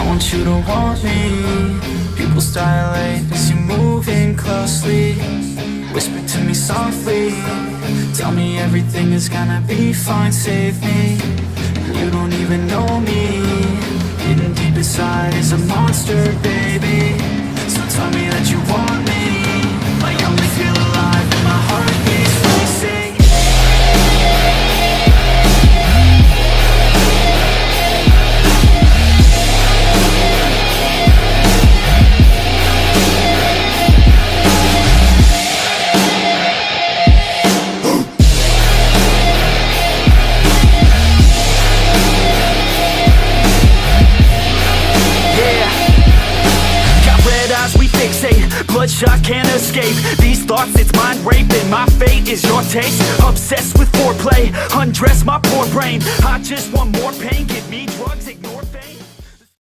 want you to want me. Pupils dilate as you're moving closely. Whisper to me softly, tell me everything is gonna be fine. Save me, you don't even know me. Hidden deep inside is a monster, baby. So tell me that you want me. I only feel alive when my heart beats racing. Bloodshot can't escape these thoughts, it's mind raping. My fate is your taste, obsessed with foreplay. Undress my poor brain, I just want more pain. Give me drugs, ignore